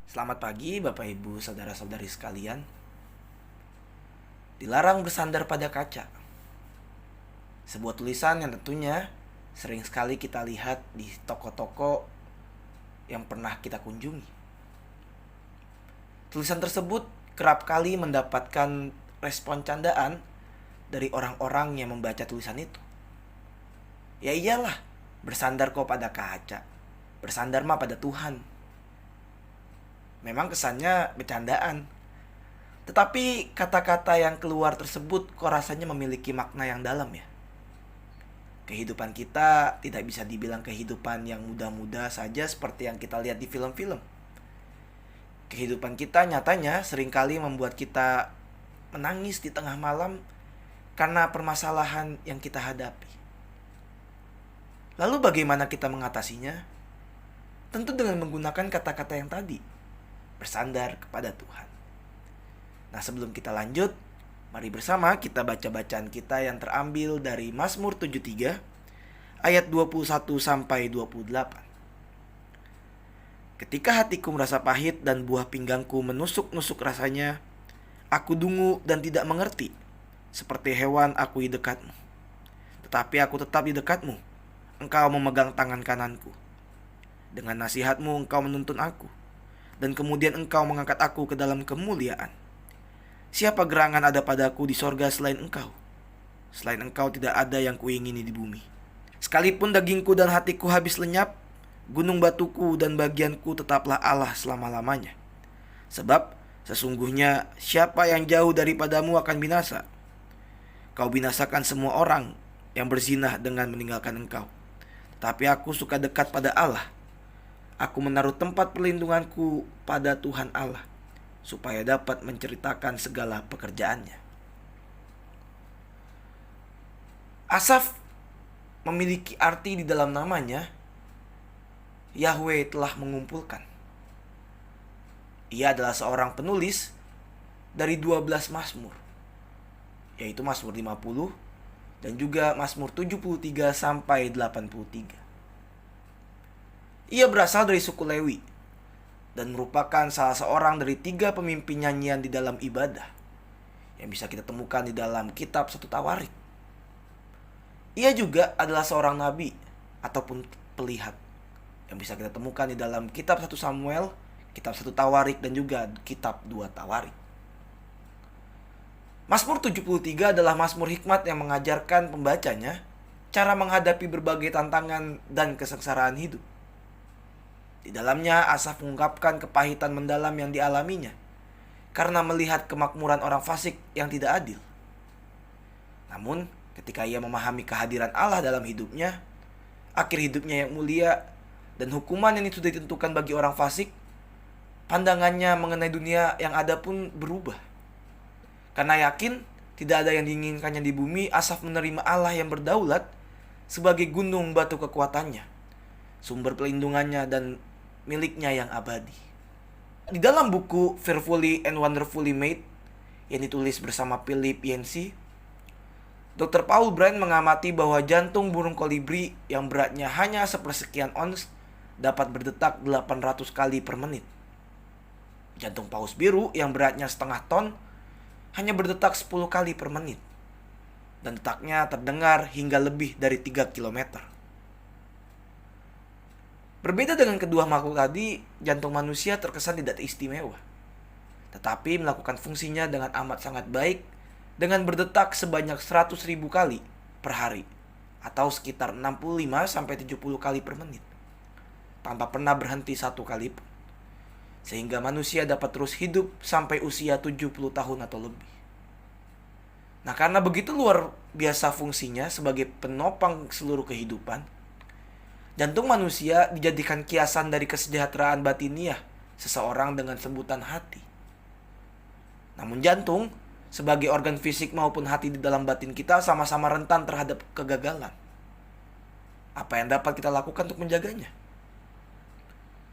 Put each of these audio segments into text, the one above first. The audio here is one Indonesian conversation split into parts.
Selamat pagi Bapak Ibu Saudara-saudari sekalian. Dilarang bersandar pada kaca. Sebuah tulisan yang tentunya sering sekali kita lihat di toko-toko yang pernah kita kunjungi. Tulisan tersebut kerap kali mendapatkan respon candaan dari orang-orang yang membaca tulisan itu. Ya iyalah, bersandar kok pada kaca. Bersandar mah pada Tuhan. Memang kesannya bercandaan. Tetapi kata-kata yang keluar tersebut kok rasanya memiliki makna yang dalam ya. Kehidupan kita tidak bisa dibilang kehidupan yang mudah-mudah saja seperti yang kita lihat di film-film. Kehidupan kita nyatanya seringkali membuat kita menangis di tengah malam karena permasalahan yang kita hadapi. Lalu bagaimana kita mengatasinya? Tentu dengan menggunakan kata-kata yang tadi, bersandar kepada Tuhan. Nah, sebelum kita lanjut, mari bersama kita baca bacaan kita yang terambil dari Mazmur 73 ayat 21 sampai 28. Ketika hatiku merasa pahit dan buah pinggangku menusuk-nusuk rasanya, aku dungu dan tidak mengerti. Seperti hewan aku di dekatmu. Tetapi aku tetap di dekatmu. Engkau memegang tangan kananku. Dengan nasihatmu engkau menuntun aku. Dan kemudian engkau mengangkat aku ke dalam kemuliaan. Siapa gerangan ada padaku di sorga selain engkau? Selain engkau tidak ada yang kuingini di bumi. Sekalipun dagingku dan hatiku habis lenyap, gunung batuku dan bagianku tetaplah Allah selama-lamanya. Sebab sesungguhnya siapa yang jauh daripadamu akan binasa. Kau binasakan semua orang yang berzinah dengan meninggalkan engkau. Tapi aku suka dekat pada Allah. Aku menaruh tempat perlindunganku pada Tuhan Allah, supaya dapat menceritakan segala pekerjaannya. Asaf memiliki arti di dalam namanya. Yahweh telah mengumpulkan. Ia adalah seorang penulis dari 12 Mazmur, yaitu Mazmur 50 dan juga Mazmur 73 sampai 83. Ia berasal dari suku Lewi dan merupakan salah seorang dari 3 pemimpin nyanyian di dalam ibadah yang bisa kita temukan di dalam kitab 1 Tawarik. Ia juga adalah seorang nabi ataupun pelihat yang bisa kita temukan di dalam kitab 1 Samuel, kitab 1 Tawarik dan juga kitab 2 Tawarik. Mazmur 73 adalah mazmur hikmat yang mengajarkan pembacanya cara menghadapi berbagai tantangan dan kesengsaraan hidup. Di dalamnya Asaf mengungkapkan kepahitan mendalam yang dialaminya karena melihat kemakmuran orang fasik yang tidak adil. Namun, ketika ia memahami kehadiran Allah dalam hidupnya, akhir hidupnya yang mulia, dan hukuman yang sudah ditentukan bagi orang fasik, pandangannya mengenai dunia yang ada pun berubah. Karena yakin tidak ada yang diinginkannya di bumi, Asaf menerima Allah yang berdaulat sebagai gunung batu kekuatannya, sumber pelindungannya dan miliknya yang abadi. Di dalam buku Fearfully and Wonderfully Made yang ditulis bersama Philip Yancey, Dr. Paul Brand mengamati bahwa jantung burung kolibri yang beratnya hanya sepersekian ons dapat berdetak 800 kali per menit. Jantung paus biru yang beratnya setengah ton hanya berdetak 10 kali per menit. Dan detaknya terdengar hingga lebih dari 3 km. Berbeda dengan kedua makhluk tadi, jantung manusia terkesan tidak istimewa, tetapi melakukan fungsinya dengan amat sangat baik dengan berdetak sebanyak 100.000 kali per hari atau sekitar 65-70 kali per menit tanpa pernah berhenti satu kali pun, sehingga manusia dapat terus hidup sampai usia 70 tahun atau lebih. Nah, karena begitu luar biasa fungsinya sebagai penopang seluruh kehidupan, jantung manusia dijadikan kiasan dari kesejahteraan batiniah seseorang dengan sebutan hati. Namun jantung sebagai organ fisik maupun hati di dalam batin kita sama-sama rentan terhadap kegagalan. Apa yang dapat kita lakukan untuk menjaganya?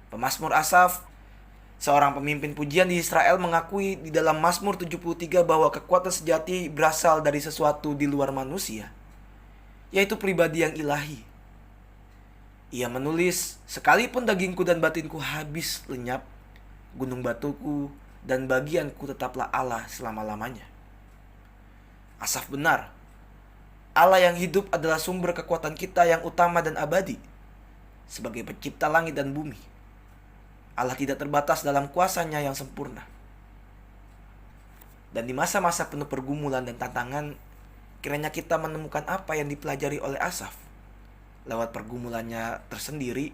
Pemazmur Asaf, seorang pemimpin pujian di Israel, mengakui di dalam Mazmur 73 bahwa kekuatan sejati berasal dari sesuatu di luar manusia, yaitu pribadi yang ilahi. Ia menulis, sekalipun dagingku dan batinku habis lenyap, gunung batuku, dan bagianku tetaplah Allah selama-lamanya. Asaf benar. Allah yang hidup adalah sumber kekuatan kita yang utama dan abadi. Sebagai pencipta langit dan bumi, Allah tidak terbatas dalam kuasanya yang sempurna. Dan di masa-masa penuh pergumulan dan tantangan, kiranya kita menemukan apa yang dipelajari oleh Asaf lewat pergumulannya tersendiri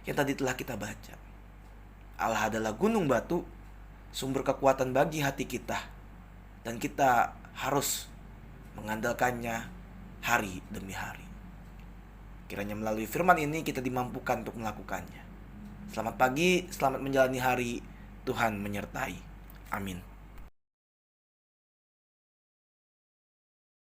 yang tadi telah kita baca. Allah adalah gunung batu, sumber kekuatan bagi hati kita, dan kita harus mengandalkannya hari demi hari. Kiranya melalui firman ini kita dimampukan untuk melakukannya. Selamat pagi, selamat menjalani hari. Tuhan menyertai. Amin.